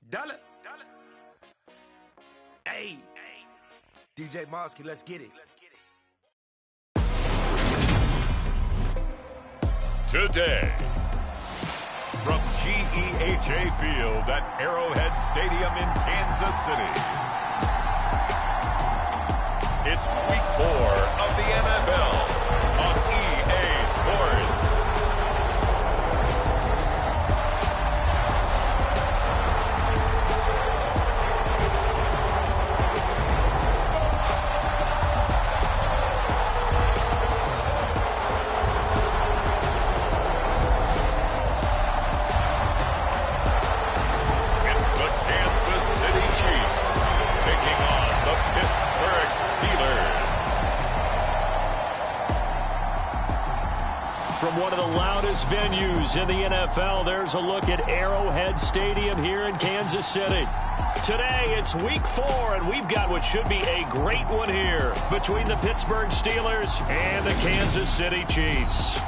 Dollar. Hey. DJ Mosky, let's get it. Today, from GEHA Field at Arrowhead Stadium in Kansas City, it's Week 4 of the NFL on EA Sports. From one of the loudest venues in the NFL, there's a look at Arrowhead Stadium here in Kansas City. Today, it's Week 4, and we've got what should be a great one here between the Pittsburgh Steelers and the Kansas City Chiefs.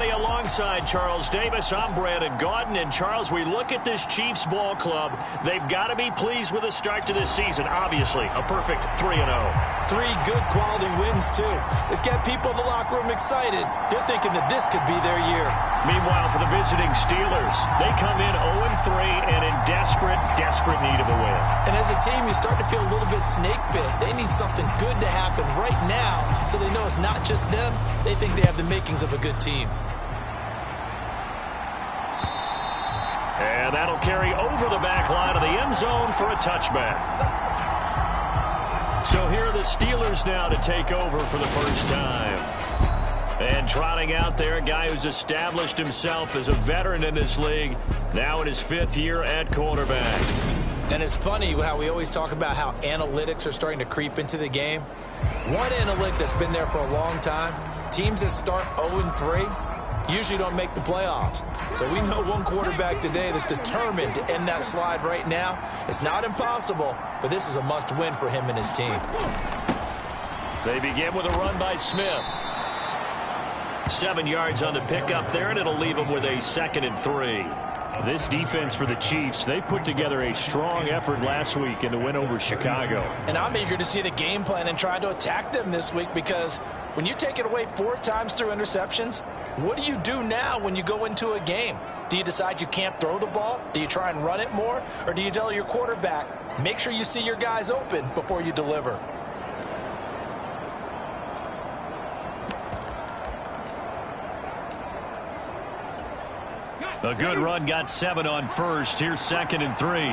Alongside Charles Davis, I'm Brandon Gaudin. And Charles, we look at this Chiefs ball club. They've got to be pleased with the start to this season. Obviously, a perfect 3-0. 3 good quality wins, too. It's got people in the locker room excited. They're thinking that this could be their year. Meanwhile, for the visiting Steelers, they come in 0-3 and in desperate need of a win. And as a team, you start to feel a little bit snake bit. They need something good to happen right now so they know it's not just them. They think they have the makings of a good team. And that'll carry over the back line of the end zone for a touchback. So here are the Steelers now to take over for the first time. And trotting out there, a guy who's established himself as a veteran in this league, now in his 5th year at quarterback. And it's funny how we always talk about how analytics are starting to creep into the game. One analytic that's been there for a long time, teams that start 0-3, usually don't make the playoffs. So we know one quarterback today that's determined to end that slide right now. It's not impossible, but this is a must-win for him and his team. They begin with a run by Smith. 7 yards on the pickup there, and it'll leave him with a 2nd and 3. This defense for the Chiefs, they put together a strong effort last week in the win over Chicago. And I'm eager to see the game plan and try to attack them this week, because when you take it away 4 times through interceptions, what do you do now when you go into a game? Do you decide you can't throw the ball? Do you try and run it more? Or do you tell your quarterback, make sure you see your guys open before you deliver? A good run, got 7 on first. Here's 2nd and 3.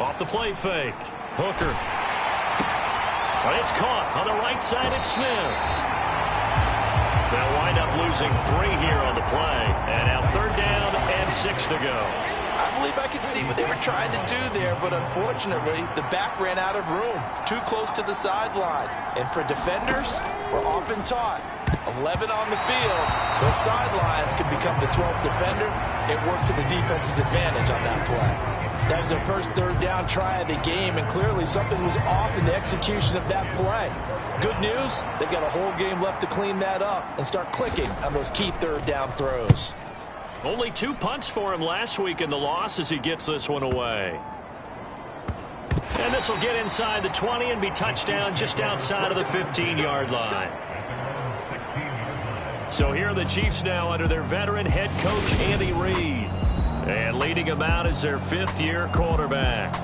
Off the play fake. Hooker. But it's caught on the right side. It's Smith. They'll wind up losing 3 here on the play. And now 3rd down and 6 to go. I believe I could see what they were trying to do there, but unfortunately, the back ran out of room. Too close to the sideline. And for defenders, we're often taught 11 on the field, those sidelines can become the 12th defender. It worked to the defense's advantage on that play. That was their first 3rd down try of the game, and clearly something was off in the execution of that play. Good news, they've got a whole game left to clean that up and start clicking on those key 3rd down throws. Only 2 punts for him last week in the loss as he gets this one away. And this will get inside the 20 and be touchdown just outside of the 15-yard line. So here are the Chiefs now under their veteran head coach, Andy Reid. And leading him out is their 5th-year quarterback.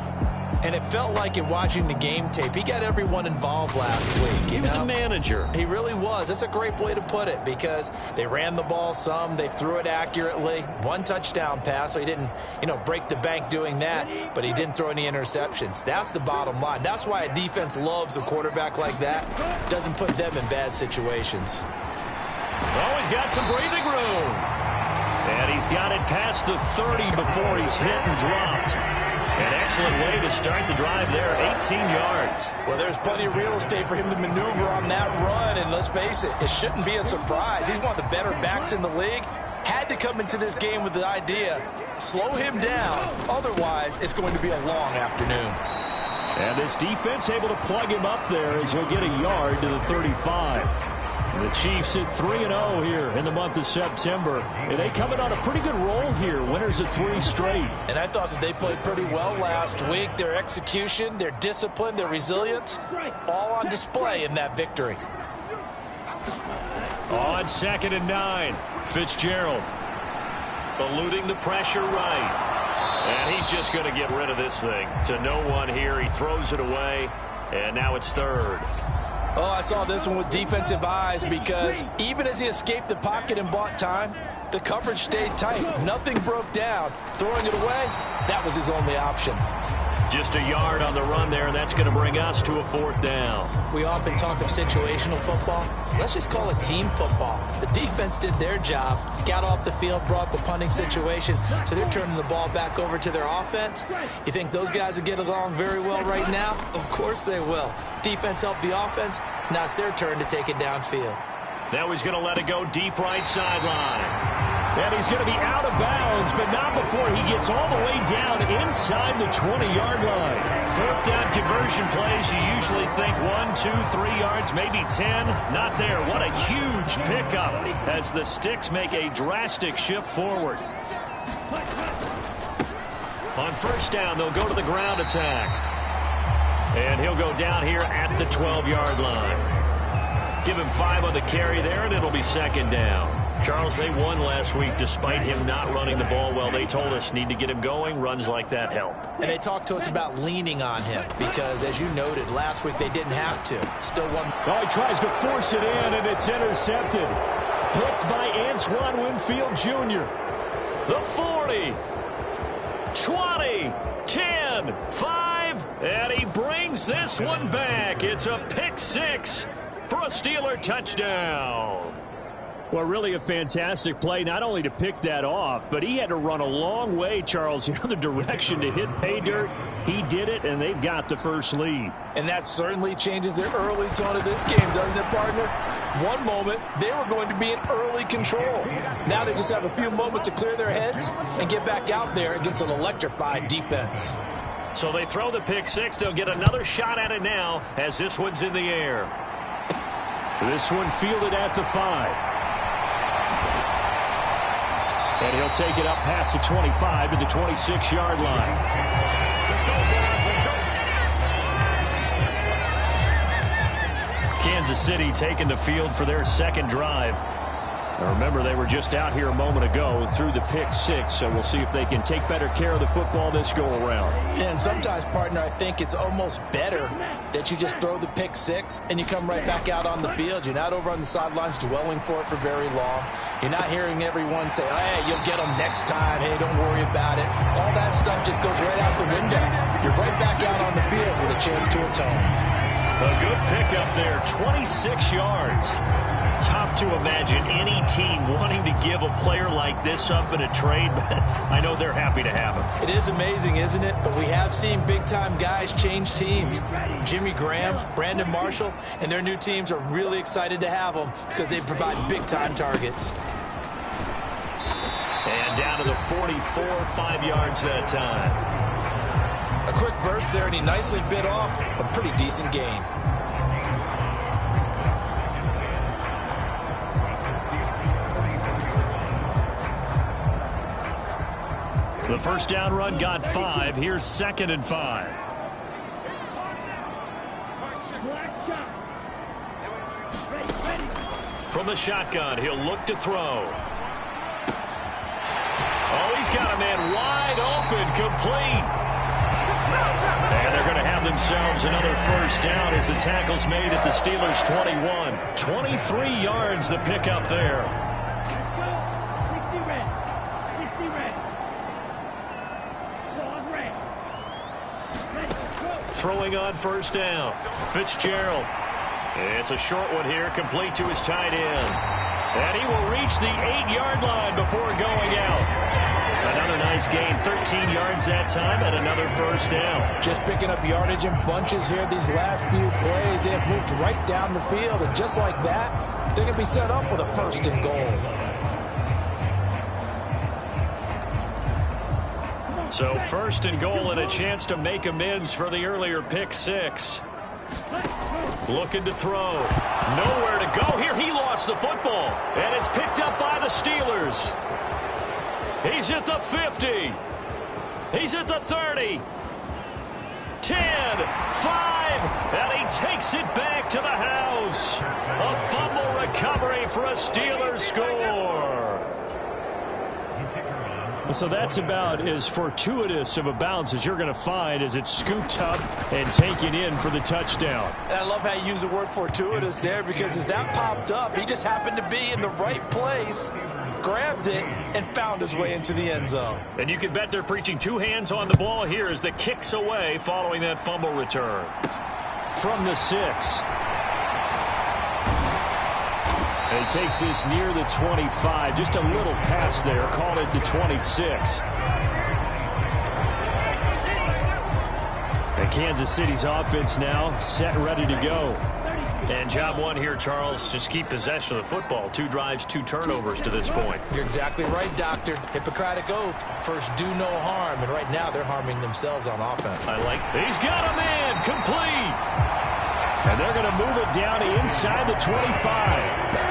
And it felt like in watching the game tape, he got everyone involved last week. He was a manager. He really was. That's a great way to put it, because they ran the ball some, they threw it accurately. 1 touchdown pass, so he didn't, break the bank doing that, but he didn't throw any interceptions. That's the bottom line. That's why a defense loves a quarterback like that. Doesn't put them in bad situations. Oh, he's got some breathing room. And he's got it past the 30 before he's hit and dropped. An excellent way to start the drive there, 18 yards. Well, there's plenty of real estate for him to maneuver on that run, and let's face it, it shouldn't be a surprise. He's one of the better backs in the league. Had to come into this game with the idea, slow him down, otherwise it's going to be a long afternoon. And this defense able to plug him up there as he'll get a yard to the 35. And the Chiefs hit 3-0 here in the month of September. And they coming on a pretty good roll here, winners of 3 straight. And I thought that they played pretty well last week. Their execution, their discipline, their resilience, all on display in that victory. On 2nd and 9, Fitzgerald eluding the pressure right. And he's just going to get rid of this thing to no one here. He throws it away, and now it's 3rd. Oh, I saw this one with defensive eyes because even as he escaped the pocket and bought time, the coverage stayed tight. Nothing broke down. Throwing it away, that was his only option. Just a yard on the run there, and that's going to bring us to a 4th down. We often talk of situational football. Let's just call it team football. The defense did their job, got off the field, brought the punting situation, so they're turning the ball back over to their offense. You think those guys will get along very well right now? Of course they will. Defense helped the offense. Now it's their turn to take it downfield. Now he's going to let it go deep right sideline. And he's going to be out of bounds, but not before he gets all the way down inside the 20-yard line. 4th down conversion plays, you usually think 1, 2, 3 yards, maybe 10. Not there. What a huge pickup as the Sticks make a drastic shift forward. On 1st down, they'll go to the ground attack. And he'll go down here at the 12-yard line. Give him 5 on the carry there, and it'll be 2nd down. Charles, they won last week despite him not running the ball well. They told us need to get him going. Runs like that help. And they talked to us about leaning on him because, as you noted, last week they didn't have to. Still won. Oh, he tries to force it in, and it's intercepted. Picked by Antoine Winfield Jr. The 40, 20, 10, 5, and he brings this one back. It's a pick 6 for a Steeler touchdown. Well, really a fantastic play, not only to pick that off, but he had to run a long way, Charles, the other direction to hit pay dirt. He did it, and they've got the first lead. And that certainly changes the early tone of this game, doesn't it, partner? One moment, they were going to be in early control. Now they just have a few moments to clear their heads and get back out there against an electrified defense. So they throw the pick 6. They'll get another shot at it now as this one's in the air. This one fielded at the 5. And he'll take it up past the 25 to the 26-yard line. Kansas City taking the field for their 2nd drive. Now remember, they were just out here a moment ago through the pick 6, so we'll see if they can take better care of the football this go-around. And sometimes, partner, I think it's almost better that you just throw the pick 6 and you come right back out on the field. You're not over on the sidelines dwelling for it for very long. You're not hearing everyone say, hey, you'll get them next time. Hey, don't worry about it. All that stuff just goes right out the window. You're right back out on the field with a chance to atone. A good pickup there, 26 yards. Tough to imagine any team wanting to give a player like this up in a trade, but I know they're happy to have him. It is amazing, isn't it? But we have seen big-time guys change teams. Jimmy Graham, Brandon Marshall, and their new teams are really excited to have them because they provide big-time targets. And down to the 44, 5 yards that time. A quick burst there, and he nicely bit off a pretty decent gain. The 1st down run got 5. Here's 2nd and 5. From the shotgun, he'll look to throw. Oh, he's got a man wide open, complete. And they're going to have themselves another 1st down as the tackle's made at the Steelers' 21. 23 yards the pickup there. Throwing on 1st down. Fitzgerald. It's a short one here, complete to his tight end. And he will reach the 8-yard line before going out. Another nice gain, 13 yards that time, and another first down. Just picking up yardage in bunches here these last few plays. They have moved right down the field, and just like that, they're going to be set up with a first and goal. So first and goal and a chance to make amends for the earlier pick six. Looking to throw. Nowhere to go here. He lost the football. And it's picked up by the Steelers. He's at the 50. He's at the 30. 10, 5, and he takes it back to the house. A fumble recovery for a Steelers score. So that's about as fortuitous of a bounce as you're going to find as it's scooped up and taken in for the touchdown. And I love how you use the word fortuitous there, because as that popped up, he just happened to be in the right place, grabbed it, and found his way into the end zone. And you can bet they're preaching two hands on the ball here as the kick's away following that fumble return. From the 6. And he takes this near the 25. Just a little pass there. Called it the 26. And Kansas City's offense now set, ready to go. And job one here, Charles, just keep possession of the football. 2 drives, 2 turnovers to this point. You're exactly right, Doctor. Hippocratic oath. First, do no harm. And right now, they're harming themselves on offense. I like. He's got a man. Complete. And they're going to move it down inside the 25.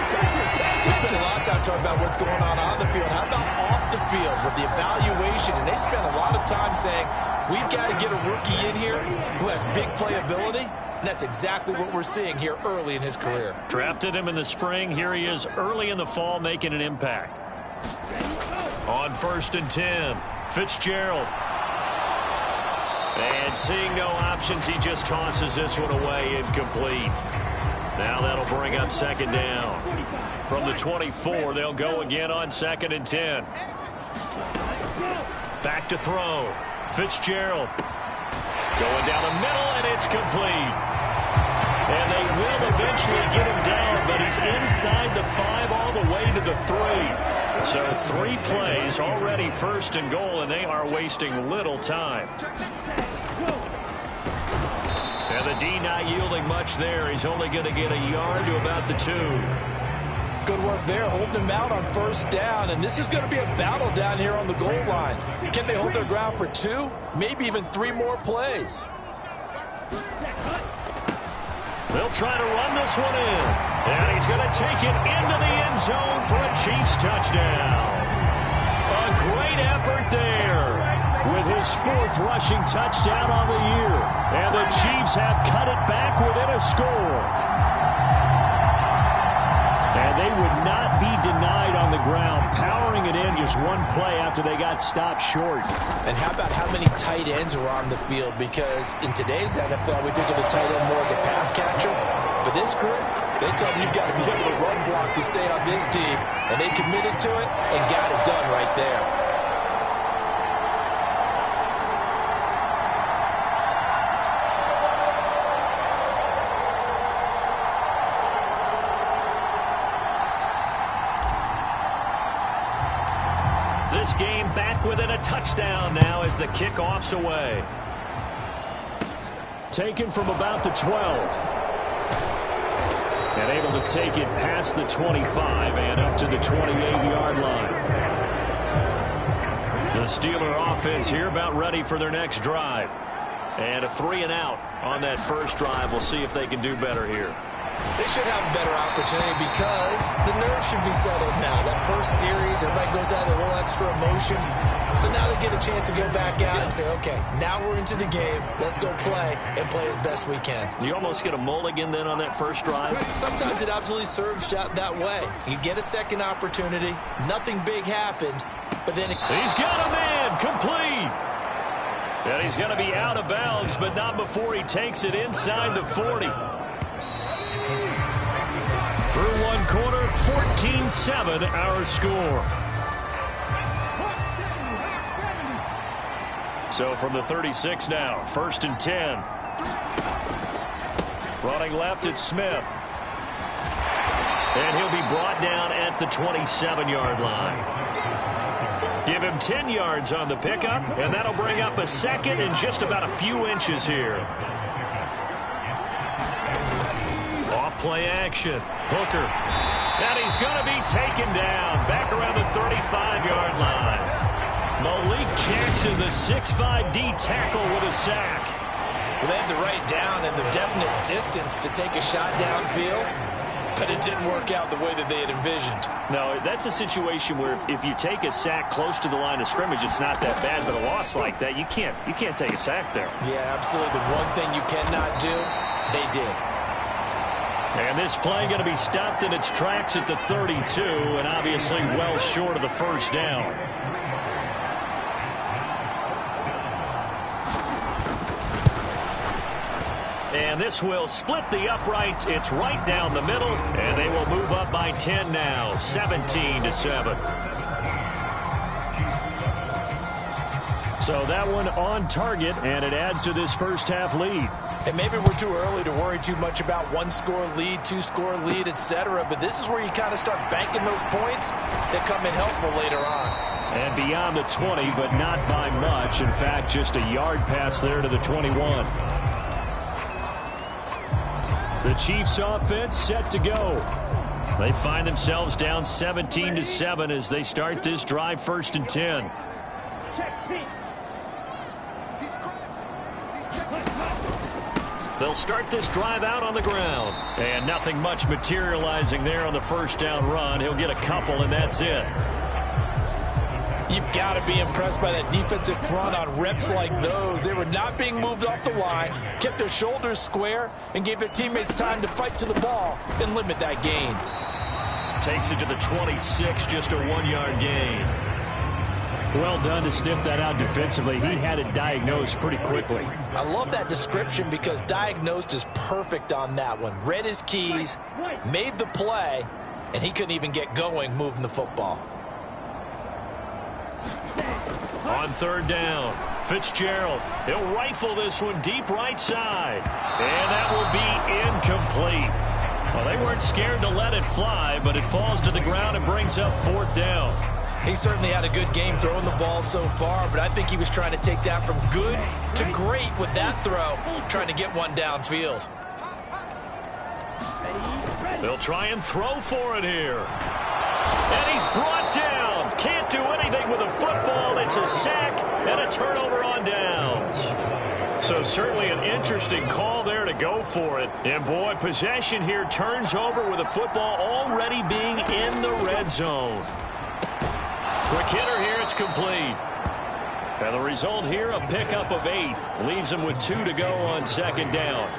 We spent a lot of time talking about what's going on the field. How about off the field with the evaluation? And they spent a lot of time saying, we've got to get a rookie in here who has big playability. And that's exactly what we're seeing here early in his career. Drafted him in the spring. Here he is early in the fall making an impact. On 1st and 10, Fitzgerald. And seeing no options, he just tosses this one away incomplete. Now that'll bring up 2nd down. From the 24, they'll go again on 2nd and 10. Back to throw. Fitzgerald. Going down the middle, and it's complete. And they will eventually get him down, but he's inside the 5 all the way to the 3. So 3 plays, already 1st and goal, and they are wasting little time. And the D not yielding much there. He's only going to get a yard to about the 2. Good work there, holding him out on 1st down. And this is going to be a battle down here on the goal line. Can they hold their ground for 2, maybe even 3 more plays? They'll try to run this one in. And he's going to take it into the end zone for a Chiefs touchdown. A great effort there. With his 4th rushing touchdown on the year. And the Chiefs have cut it back within a score. And they would not be denied on the ground, powering it in just 1 play after they got stopped short. And how about how many tight ends are on the field? Because in today's NFL, we think of a tight end more as a pass catcher. But this group, they tell them you've got to be able to run block to stay on this team. And they committed to it and got it done right there. This game back within a touchdown now as the kickoff's away. Taken from about the 12. And able to take it past the 25 and up to the 28-yard line. The Steeler offense here about ready for their next drive. And a 3 and out on that first drive. We'll see if they can do better here. They should have a better opportunity because the nerves should be settled now. That first series, everybody goes out with a little extra emotion. So now they get a chance to go back out and say, okay, now we're into the game. Let's go play and play as best we can. You almost get a mulligan then on that first drive? Sometimes it absolutely serves that way. You get a second opportunity. Nothing big happened, but then he's got a man complete. And he's going to be out of bounds, but not before he takes it inside the 40. Through 1 quarter, 14-7 our score. So from the 36 now, 1st and 10. Running left, it's Smith. And he'll be brought down at the 27-yard line. Give him 10 yards on the pickup, and that'll bring up a second and just about a few inches here. Off play action. Hooker. And he's going to be taken down back around the 35-yard line. Malik Jackson, the 6'5" D tackle with a sack. Well, they had the right down and the definite distance to take a shot downfield, but it didn't work out the way that they had envisioned. No, that's a situation where if you take a sack close to the line of scrimmage, it's not that bad. But a loss like that, you can't take a sack there. Yeah, absolutely. The one thing you cannot do, they did. And this play going to be stopped in its tracks at the 32, and obviously well short of the first down. And this will split the uprights. It's right down the middle, and they will move up by 10 now, 17-7. So that one on target, and it adds to this first half lead. And maybe we're too early to worry too much about one-score lead, two-score lead, etc. But this is where you kind of start banking those points that come in helpful later on. And beyond the 20, but not by much. In fact, just a yard pass there to the 21. The Chiefs offense set to go. They find themselves down 17-7 as they start this drive, 1st and 10. They'll start this drive out on the ground. And nothing much materializing there on the first down run. He'll get a couple, and that's it. You've got to be impressed by that defensive front on reps like those. They were not being moved off the line, kept their shoulders square, and gave their teammates time to fight to the ball and limit that gain. Takes it to the 26, just a 1-yard gain. Well done to sniff that out defensively. He had it diagnosed pretty quickly. I love that description because diagnosed is perfect on that one. Read his keys, made the play, and he couldn't even get going moving the football. On 3rd down, Fitzgerald. He'll rifle this one deep right side. And that will be incomplete. Well, they weren't scared to let it fly, but it falls to the ground and brings up 4th down. He certainly had a good game throwing the ball so far, but I think he was trying to take that from good to great with that throw, trying to get one downfield. They'll try and throw for it here. And he's brought down. Can't do anything with a football. It's a sack and a turnover on downs. So certainly an interesting call there to go for it. And boy, possession here turns over with a football already being in the red zone. Quick hitter here, it's complete. And the result here, a pickup of 8. Leaves him with 2 to go on 2nd down.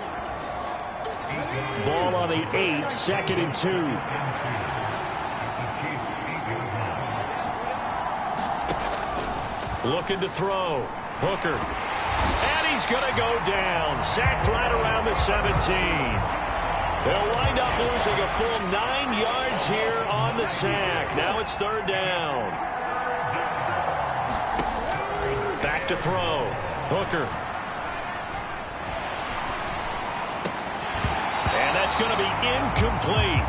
Ball on the 8, 2nd and 2. Looking to throw. Hooker. And he's going to go down. Sacked right around the 17. They'll wind up losing a full 9 yards here on the sack. Now it's 3rd down. Back to throw. Hooker. And that's going to be incomplete.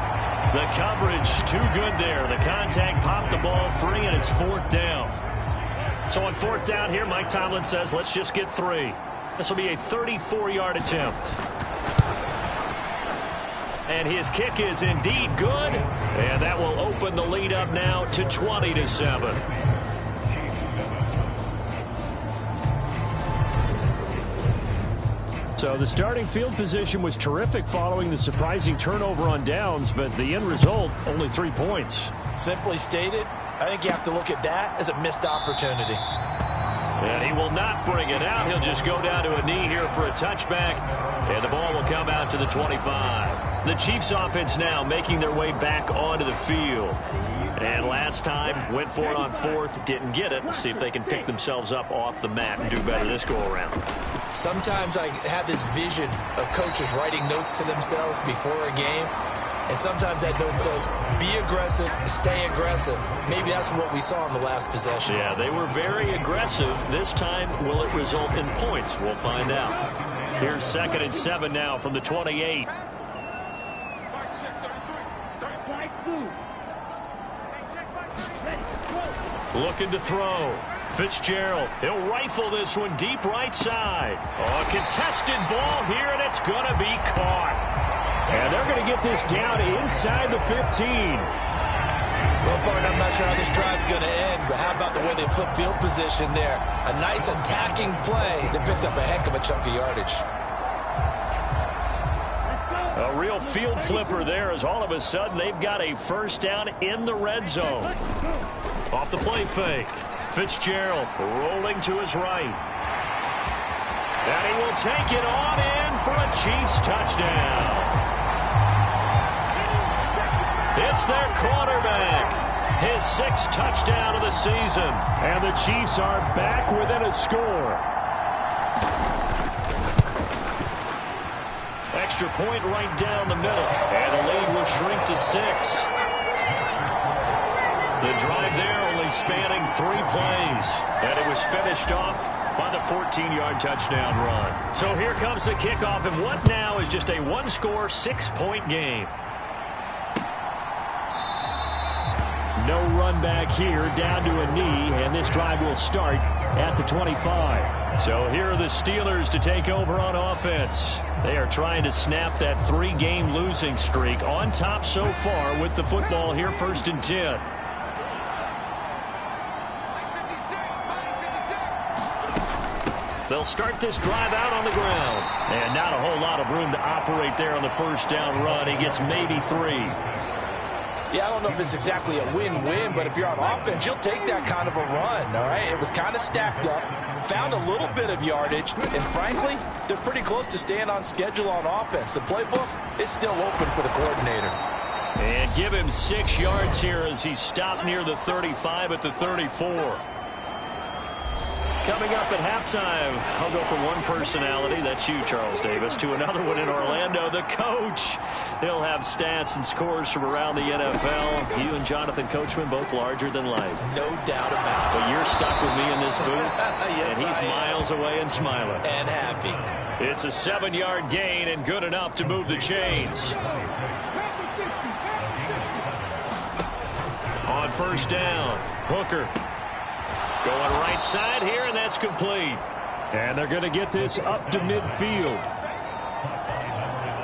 The coverage too good there. The contact popped the ball free, and it's 4th down. So on 4th down here, Mike Tomlin says, let's just get 3. This will be a 34-yard attempt. And his kick is indeed good. And that will open the lead up now to 20-7. So the starting field position was terrific following the surprising turnover on downs, but the end result, only 3 points. Simply stated, I think you have to look at that as a missed opportunity. And he will not bring it out. He'll just go down to a knee here for a touchback. And the ball will come out to the 25. The Chiefs offense now making their way back onto the field. And last time, went for it on 4th, didn't get it. We'll see if they can pick themselves up off the mat and do better this go-around. Sometimes I have this vision of coaches writing notes to themselves before a game. And sometimes that note says, be aggressive, stay aggressive. Maybe that's what we saw in the last possession. Yeah, they were very aggressive. This time, will it result in points? We'll find out. Here's 2nd and 7 now from the 28. Looking to throw. Fitzgerald, he'll rifle this one deep right side. Oh, a contested ball here, and it's going to be caught. And they're going to get this down inside the 15. Well, Bart, I'm not sure how this drive's going to end, but how about the way they flip field position there? A nice attacking play that picked up a heck of a chunk of yardage. A real field flipper there, as all of a sudden they've got a first down in the red zone. Off the play fake. Fitzgerald rolling to his right. And he will take it on in for a Chiefs touchdown. It's their quarterback. His 6th touchdown of the season. And the Chiefs are back within a score. Extra point right down the middle. And the lead will shrink to 6. The drive there only spanning 3 plays. And it was finished off by the 14-yard touchdown run. So here comes the kickoff, and what now is just a one-score, 6-point game. No run back here, down to a knee, and this drive will start at the 25. So here are the Steelers to take over on offense. They are trying to snap that 3-game losing streak, on top so far with the football here, 1st and 10. They'll start this drive out on the ground. And not a whole lot of room to operate there on the first down run. He gets maybe 3. Yeah, I don't know if it's exactly a win-win, but if you're on offense, you'll take that kind of a run, all right? It was kind of stacked up, found a little bit of yardage, and frankly, they're pretty close to staying on schedule on offense. The playbook is still open for the coordinator. And give him 6 yards here as he stopped near the 35 at the 34. Coming up at halftime, I'll go from one personality, that's you, Charles Davis, to another one in Orlando, the coach. He'll have stats and scores from around the NFL. You and Jonathan Coachman, both larger than life. No doubt about it. But you're stuck with me in this booth, Yes, and he's miles away and smiling. And happy. It's a 7-yard gain and good enough to move the chains. On first down, Hooker. Going right side here, and that's complete. And they're going to get this up to midfield.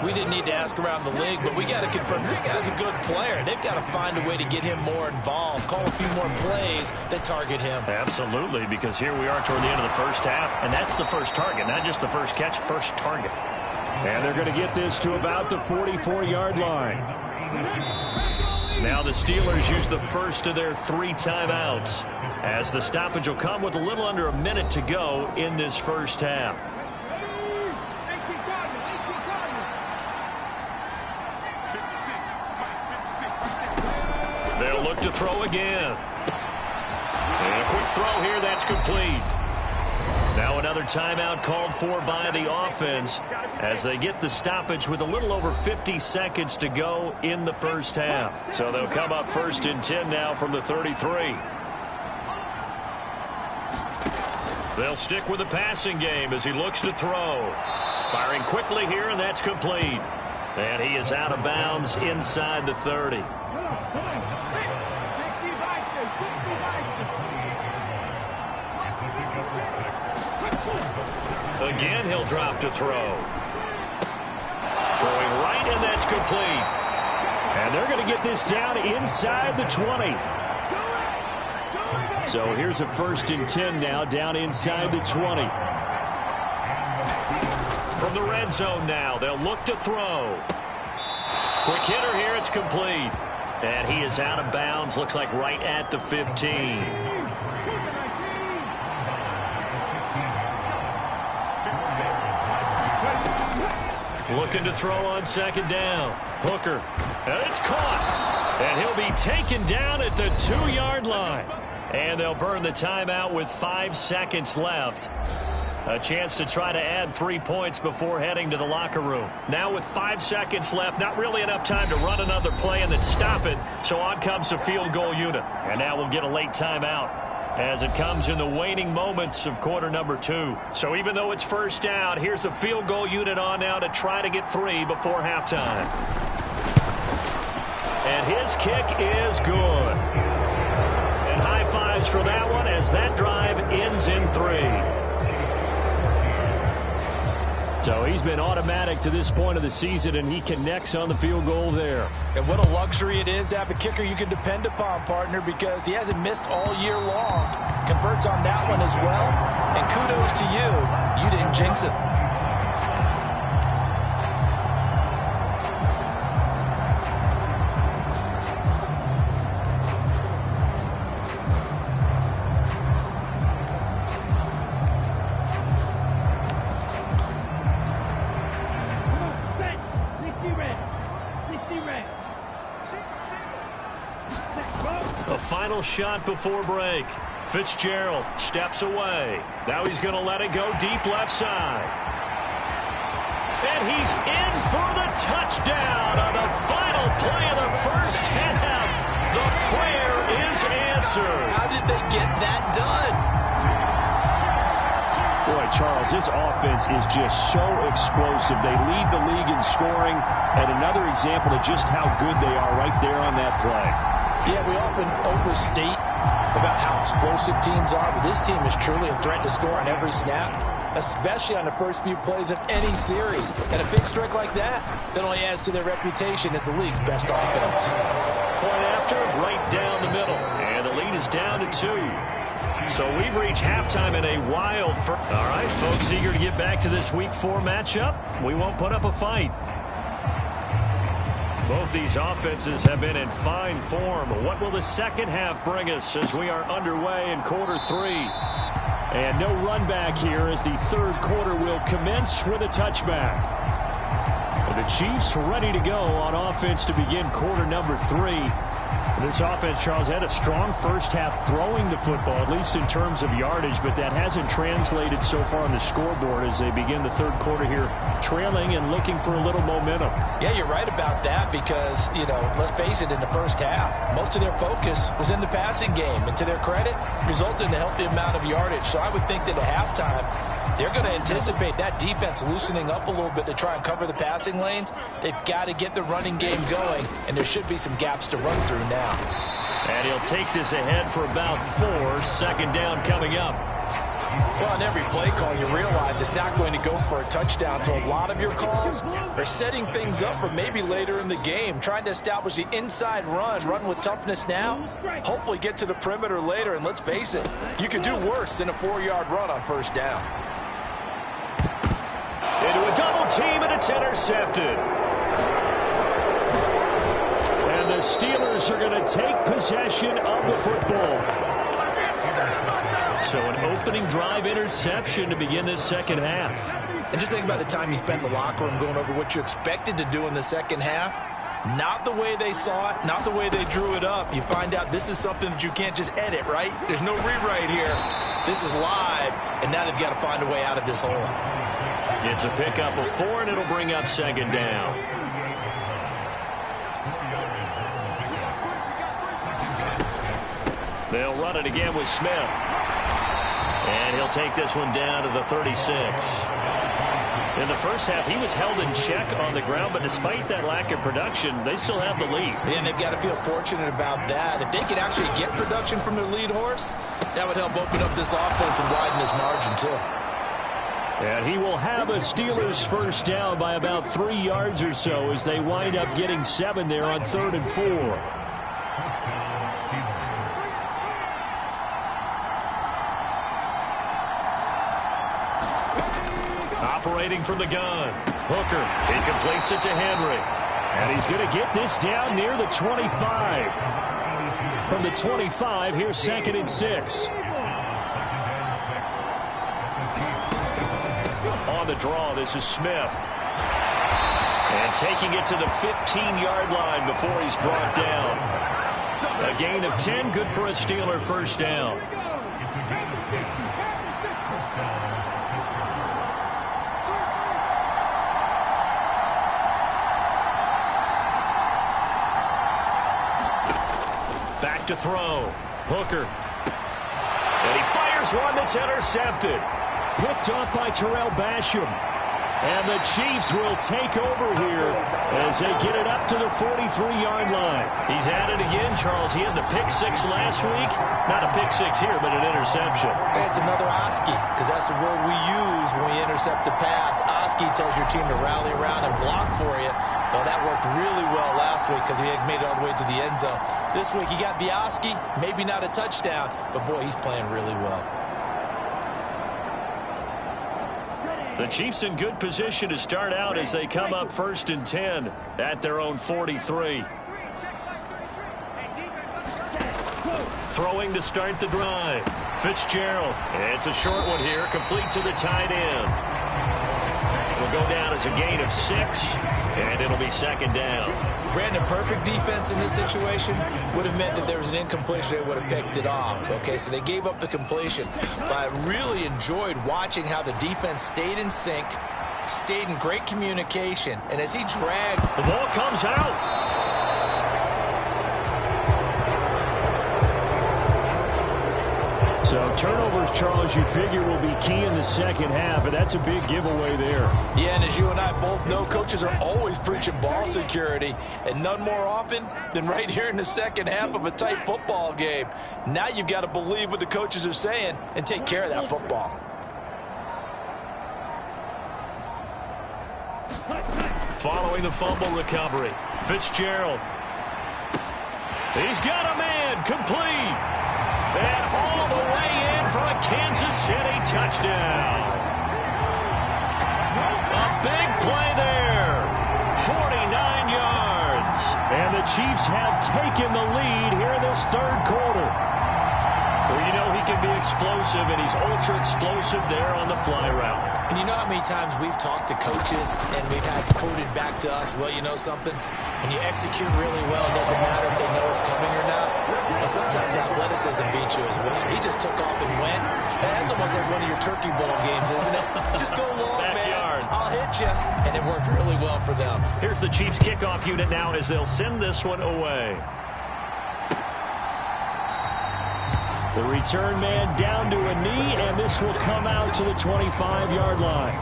We didn't need to ask around the league, but we got to confirm this guy's a good player. They've got to find a way to get him more involved, call a few more plays that target him. Absolutely, because here we are toward the end of the first half, and that's the first target, not just the first catch, first target. And they're going to get this to about the 44-yard line. Now the Steelers use the first of their 3 timeouts, as the stoppage will come with a little under a minute to go in this first half. They'll look to throw again. And a quick throw here, that's complete. Now another timeout called for by the offense as they get the stoppage with a little over 50 seconds to go in the first half. So they'll come up 1st and 10 now from the 33. They'll stick with the passing game as he looks to throw. Firing quickly here, and that's complete. And he is out of bounds inside the 30. Again, he'll drop to throw. Throwing right, and that's complete. And they're going to get this down inside the 20. So here's a 1st and 10 now, down inside the 20. From the red zone now, they'll look to throw. Quick hitter here, it's complete. And he is out of bounds, looks like right at the 15. Looking to throw on 2nd down. Hooker. And it's caught. And he'll be taken down at the 2-yard line. And they'll burn the timeout with 5 seconds left. A chance to try to add 3 points before heading to the locker room. Now with 5 seconds left, not really enough time to run another play and then stop it. So on comes the field goal unit. And now we'll get a late timeout as it comes in the waning moments of quarter number 2. So even though it's first down, here's the field goal unit on now to try to get 3 before halftime. And his kick is good. And high fives for that one as that drive ends in 3. So he's been automatic to this point of the season, and he connects on the field goal there. And what a luxury it is to have a kicker you can depend upon, partner, because he hasn't missed all year long. Converts on that one as well. And kudos to you. You didn't jinx it. A final shot before break. Fitzgerald steps away. Now he's going to let it go deep left side. And he's in for the touchdown on the final play of the first half. The prayer is answered. How did they get that done? Boy, Charles, this offense is just so explosive. They lead the league in scoring, and another example of just how good they are right there on that play. Yeah, we often overstate about how explosive teams are, but this team is truly a threat to score on every snap, especially on the first few plays of any series. And a big strike like that only adds to their reputation as the league's best offense. Point after, right down the middle. And the lead is down to 2. So we've reached halftime in a wild first. All right, folks, eager to get back to this Week 4 matchup. We won't put up a fight. Both these offenses have been in fine form. What will the second half bring us as we are underway in quarter 3? And no run back here as the third quarter will commence with a touchback. The Chiefs ready to go on offense to begin quarter number 3. This offense, Charles, had a strong first half throwing the football, at least in terms of yardage, but that hasn't translated so far on the scoreboard as they begin the third quarter here, trailing and looking for a little momentum. Yeah, you're right about that because, let's face it, in the first half, most of their focus was in the passing game, and to their credit, resulted in a healthy amount of yardage. So I would think that at halftime, they're going to anticipate that defense loosening up a little bit to try and cover the passing lanes. They've got to get the running game going, and there should be some gaps to run through now. And he'll take this ahead for about 4. Second down coming up. Well, on every play call, you realize it's not going to go for a touchdown. So a lot of your calls are setting things up for maybe later in the game, trying to establish the inside run with toughness now, hopefully get to the perimeter later. And let's face it, you could do worse than a 4-yard run on first down. Into a double team, and it's intercepted. And the Steelers are going to take possession of the football. So an opening drive interception to begin this second half. And just think about the time you spent in the locker room going over what you expected to do in the second half. Not the way they saw it, not the way they drew it up. You find out this is something that you can't just edit, right? There's no rewrite here. This is live, and now they've got to find a way out of this hole. It's a pickup of 4, and it'll bring up second down. They'll run it again with Smith. And he'll take this one down to the 36. In the first half, he was held in check on the ground, but despite that lack of production, they still have the lead. And they've got to feel fortunate about that. If they could actually get production from their lead horse, that would help open up this offense and widen this margin, too. And he will have a Steelers first down by about 3 yards or so as they wind up getting 7 there on 3rd and 4. Operating from the gun. Hooker. He completes it to Henry. And he's going to get this down near the 25. From the 25, here's 2nd and 6. On the draw, this is Smith. And taking it to the 15-yard line before he's brought down. A gain of 10, good for a Steeler first down. Back to throw. Hooker. And he fires one that's intercepted. Picked off by Terrell Basham. And the Chiefs will take over here as they get it up to the 43-yard line. He's at it again, Charles. He had the pick six last week. Not a pick six here, but an interception. Hey, it's another Oski, because that's the word we use when we intercept a pass. Oski tells your team to rally around and block for you. Well, that worked really well last week because he had made it all the way to the end zone. This week he got the Oski, maybe not a touchdown, but boy, he's playing really well. The Chiefs in good position to start out as they come up 1st and 10 at their own 43. Throwing to start the drive. Fitzgerald. It's a short one here, complete to the tight end. It'll go down as a gain of 6, and it'll be 2nd down. Brandon, perfect defense in this situation would have meant that there was an incompletion. They would have picked it off. Okay, so they gave up the completion. But I really enjoyed watching how the defense stayed in sync, stayed in great communication, and as he dragged... The ball comes out. So turnovers, Charles, you figure will be key in the second half, and that's a big giveaway there. Yeah, and as you and I both know, coaches are always preaching ball security, and none more often than right here in the second half of a tight football game. Now you've got to believe what the coaches are saying and take care of that football. Following the fumble recovery, Fitzgerald. He's got a man, complete. And all the way in for a Kansas City touchdown. A big play there. 49 yards. And the Chiefs have taken the lead here in this third quarter. Well, you know he can be explosive, and he's ultra-explosive there on the fly route. And you know how many times we've talked to coaches and we've had quoted back to us, well, you know something? When you execute really well, it doesn't matter if they know it's coming or not. Well, sometimes athleticism beats you as well. He just took off and went. That's almost like one of your Turkey Bowl games, isn't it? Just go long, Backyard. man. I'll hit you. And it worked really well for them. Here's the Chiefs kickoff unit now as they'll send this one away. The return man down to a knee, and this will come out to the 25-yard line.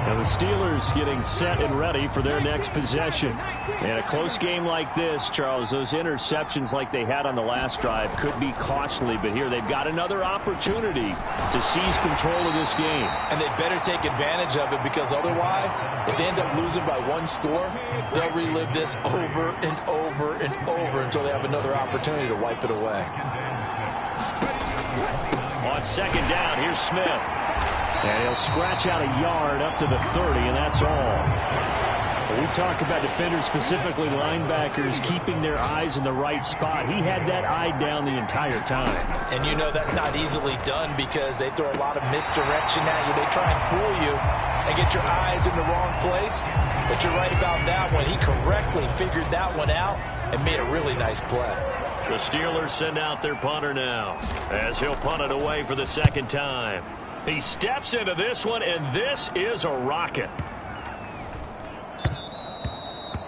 Now the Steelers getting set and ready for their next possession. And a close game like this, Charles, those interceptions like they had on the last drive could be costly, but here they've got another opportunity to seize control of this game. And they better take advantage of it, because otherwise, if they end up losing by 1 score, they'll relive this over and over and over until they have another opportunity to wipe it away. On 2nd down, here's Smith. And he'll scratch out a yard up to the 30, and that's all. We talk about defenders, specifically linebackers, keeping their eyes in the right spot. He had that eye down the entire time. And you know that's not easily done because they throw a lot of misdirection at you. They try and fool you and get your eyes in the wrong place. But you're right about that one. He correctly figured that one out and made a really nice play. The Steelers send out their punter now as he'll punt it away for the 2nd time. He steps into this one, and this is a rocket.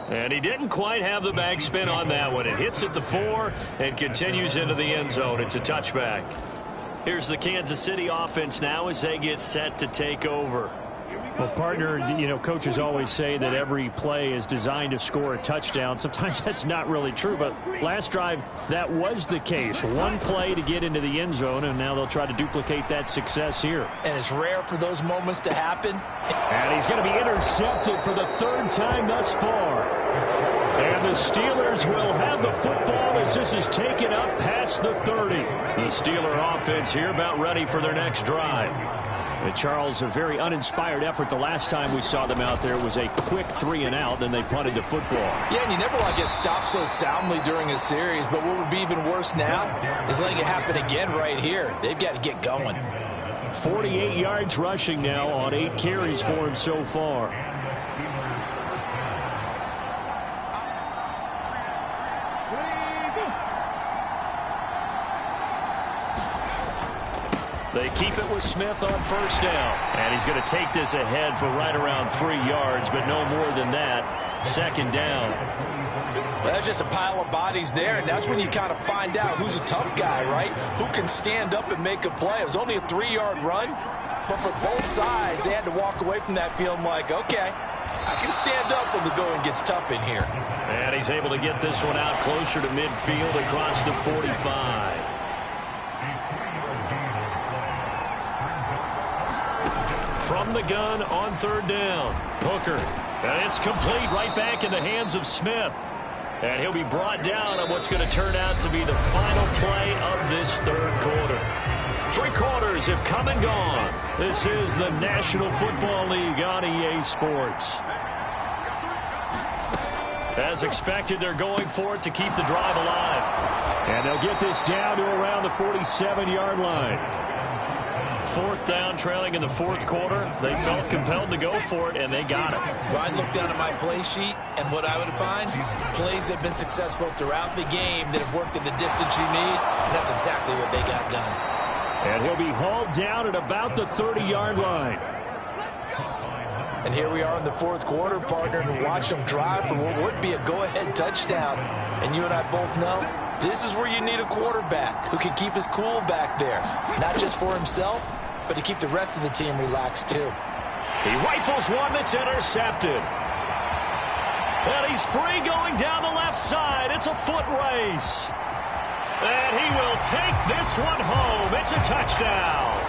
And he didn't quite have the bag spin on that one. It hits at the 4 and continues into the end zone. It's a touchback. Here's the Kansas City offense now as they get set to take over. Well, partner, you know, coaches always say that every play is designed to score a touchdown. Sometimes that's not really true, but last drive, that was the case. One play to get into the end zone, and now they'll try to duplicate that success here. And it's rare for those moments to happen. And he's going to be intercepted for the 3rd time thus far. And the Steelers will have the football as this is taken up past the 30. The Steeler offense here about ready for their next drive. And Charles, a very uninspired effort. The last time we saw them out there was a quick 3-and-out, then they punted the football. Yeah, and you never want to get stopped so soundly during a series, but what would be even worse now is letting it happen again right here. They've got to get going. 48 yards rushing now on 8 carries for him so far. They keep it with Smith on 1st down. And he's going to take this ahead for right around 3 yards, but no more than that. 2nd down. Well, that's just a pile of bodies there, and that's when you kind of find out who's a tough guy, right? Who can stand up and make a play. It was only a 3-yard run, But for both sides, they had to walk away from that feeling like, okay, I can stand up when the going gets tough in here. And he's able to get this one out closer to midfield across the 45. From the gun on third down, Hooker. And it's complete right back in the hands of Smith. And he'll be brought down on what's going to turn out to be the final play of this third quarter. 3 quarters have come and gone. This is the National Football League on EA Sports. As expected, they're going for it to keep the drive alive. And they'll get this down to around the 47-yard line. 4th down, trailing in the 4th quarter. They felt compelled to go for it, and they got it. Well, I'd look down at my play sheet, and what I would find, plays that have been successful throughout the game that have worked in the distance you need, and that's exactly what they got done. And he'll be hauled down at about the 30-yard line. And here we are in the 4th quarter, partner, and watch them drive for what would be a go-ahead touchdown. And you and I both know this is where you need a quarterback who can keep his cool back there, not just for himself, but to keep the rest of the team relaxed too. He rifles one that's intercepted. And he's free going down the left side. It's a foot race. And he will take this one home. It's a touchdown.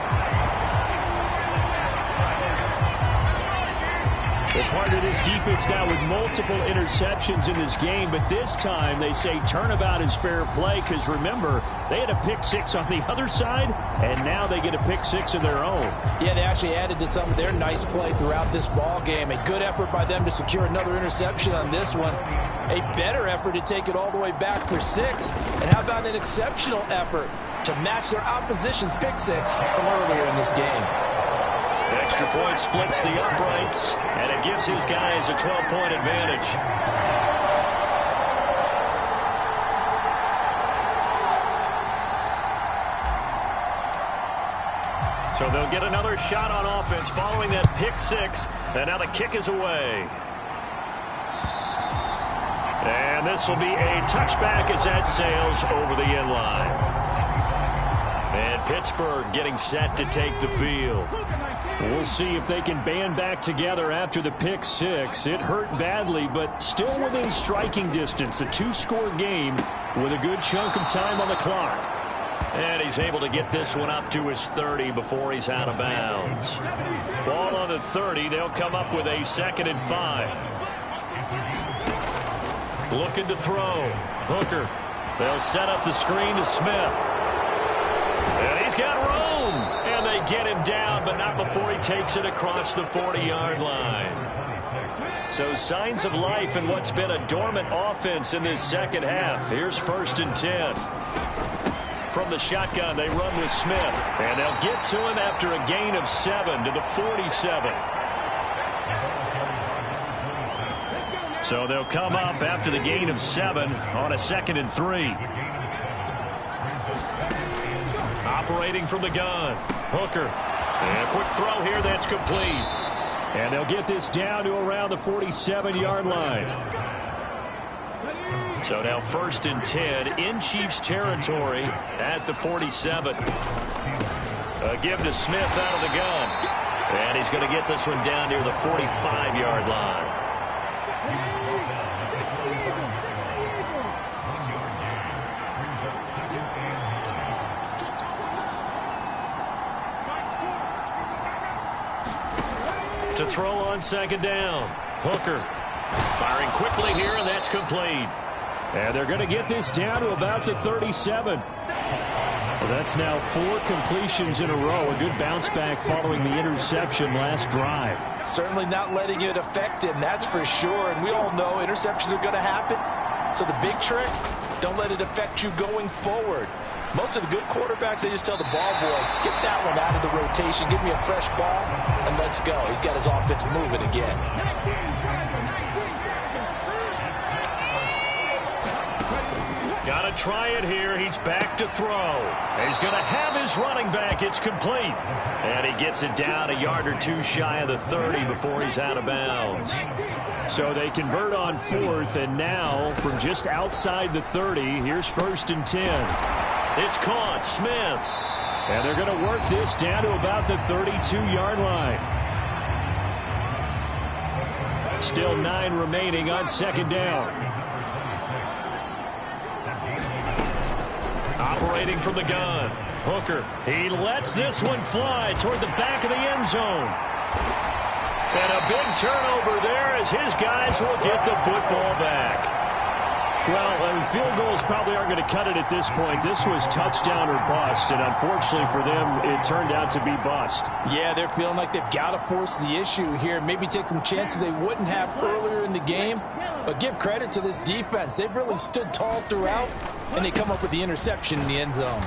Well, part of this defense now with multiple interceptions in this game, but this time they say turnabout is fair play because, remember, they had a pick 6 on the other side, and now they get a pick 6 of their own. Yeah, they actually added to some of their nice play throughout this ball game. A good effort by them to secure another interception on this one. A better effort to take it all the way back for 6. And how about an exceptional effort to match their opposition's pick 6 from earlier in this game? Extra point splits the uprights, and it gives his guys a 12-point advantage. So they'll get another shot on offense following that pick 6, and now the kick is away. And this will be a touchback as that sails over the end line. And Pittsburgh getting set to take the field. We'll see if they can band back together after the pick 6. It hurt badly, but still within striking distance. A 2-score game with a good chunk of time on the clock. And he's able to get this one up to his 30 before he's out of bounds. Ball on the 30. They'll come up with a 2nd and 5. Looking to throw. Hooker. They'll set up the screen to Smith. And he's got room. And they get him down, but not before he takes it across the 40-yard line. So signs of life in what's been a dormant offense in this second half. Here's 1st and 10. From the shotgun, they run with Smith. And they'll get to him after a gain of 7 to the 47. So they'll come up after the gain of 7 on a 2nd and 3. Operating from the gun, Hooker. And a quick throw here that's complete. And they'll get this down to around the 47-yard line. So now 1st and 10 in Chiefs territory at the 47. A give to Smith out of the gun. And he's going to get this one down near the 45-yard line. To throw on 2nd down. Hooker firing quickly here, and that's complete. And they're going to get this down to about the 37. Well, that's now 4 completions in a row. A good bounce back following the interception last drive. Certainly not letting it affect him, that's for sure. And we all know interceptions are going to happen. So the big trick, don't let it affect you going forward. Most of the good quarterbacks, they just tell the ball boy, get that one out of the rotation, give me a fresh ball, and let's go. He's got his offense moving again. Got to try it here. He's back to throw. He's going to have his running back. It's complete. And he gets it down a yard or 2 shy of the 30 before he's out of bounds. So they convert on 4th, and now from just outside the 30, here's 1st and 10. It's caught. Smith. And they're going to work this down to about the 32-yard line. Still 9 remaining on second down. Operating from the gun. Hooker. He lets this one fly toward the back of the end zone. And a big turnover there as his guys will get the football back. Well, field goals probably aren't going to cut it at this point. This was touchdown or bust, and unfortunately for them, it turned out to be bust. Yeah, they're feeling like they've got to force the issue here, maybe take some chances they wouldn't have earlier in the game. But give credit to this defense. They've really stood tall throughout, and they come up with the interception in the end zone.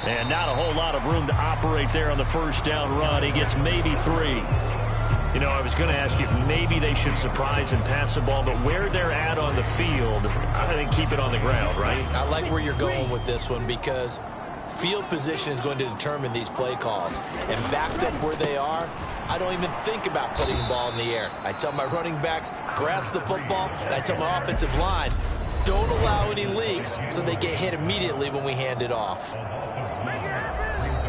And not a whole lot of room to operate there on the first down run. He gets maybe 3. You know, I was going to ask you if maybe they should surprise and pass the ball, but where they're at on the field, I think keep it on the ground, right? I like where you're going with this one because field position is going to determine these play calls. And backed up where they are, I don't even think about putting the ball in the air. I tell my running backs, grasp the football, and I tell my offensive line, don't allow any leaks so they get hit immediately when we hand it off.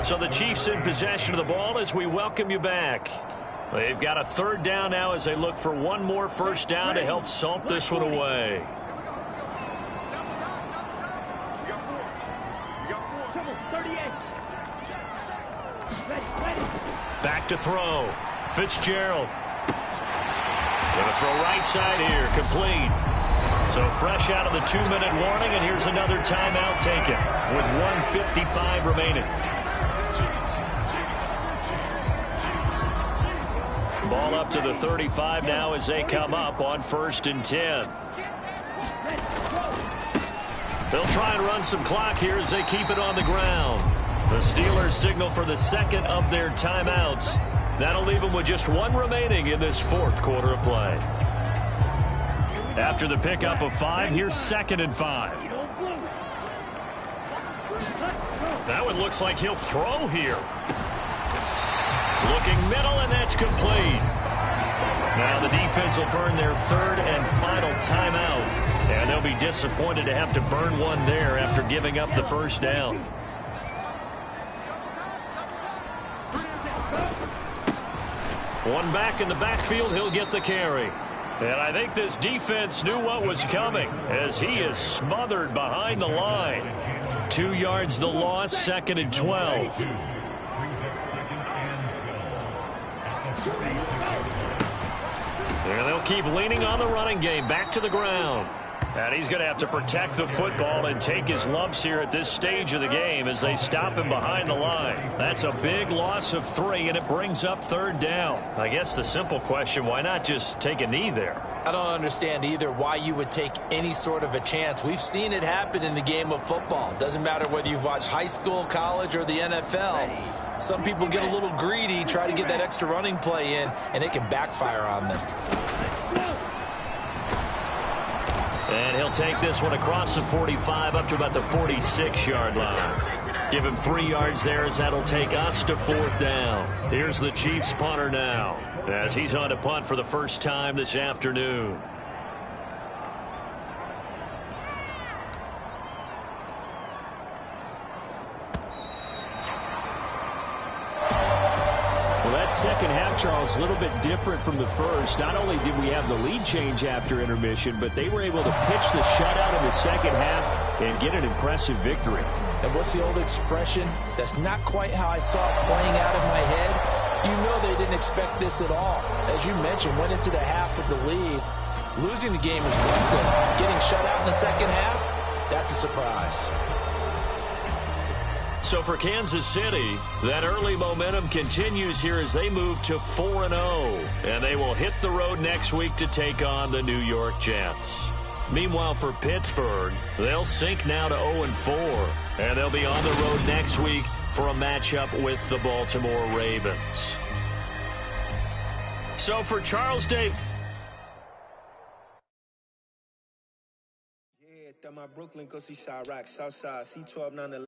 So the Chiefs in possession of the ball as we welcome you back. They've got a third down now as they look for one more first down to help salt this one away. Back to throw. Fitzgerald. Gonna throw right side here. Complete. So fresh out of the 2-minute warning, and here's another timeout taken with 1:55 remaining. Ball up to the 35 now as they come up on 1st and 10. They'll try and run some clock here as they keep it on the ground. The Steelers signal for the second of their timeouts. That'll leave them with just 1 remaining in this 4th quarter of play. After the pickup of 5, here's 2nd and 5. That one looks like he'll throw here. Looking middle, and that's complete. Now the defense will burn their 3rd and final timeout. And they'll be disappointed to have to burn one there after giving up the first down. One back in the backfield, he'll get the carry. And I think this defense knew what was coming as he is smothered behind the line. 2 yards the loss, 2nd and 12. And they'll keep leaning on the running game. Back to the ground. And he's going to have to protect the football and take his lumps here at this stage of the game as they stop him behind the line. That's a big loss of 3, and it brings up 3rd down. I guess the simple question, why not just take a knee there? I don't understand either why you would take any sort of a chance. We've seen it happen in the game of football. Doesn't matter whether you've watched high school, college, or the NFL. Some people get a little greedy, try to get that extra running play in, and it can backfire on them. And he'll take this one across the 45 up to about the 46-yard line. Give him 3 yards there as that'll take us to 4th down. Here's the Chiefs punter now as he's on to punt for the first time this afternoon. Second half, Charles, a little bit different from the first. Not only did we have the lead change after intermission, but they were able to pitch the shutout in the second half and get an impressive victory. And what's the old expression? That's not quite how I saw it playing out in my head. You know they didn't expect this at all. As you mentioned, went into the half with the lead. Losing the game is one thing. Getting shut out in the second half, that's a surprise. So for Kansas City, that early momentum continues here as they move to 4-0. And they will hit the road next week to take on the New York Jets. Meanwhile, for Pittsburgh, they'll sink now to 0-4. And they'll be on the road next week for a matchup with the Baltimore Ravens. So for Charles Day. Yeah, my Brooklyn, go see Chirac, Southside, C12, 911.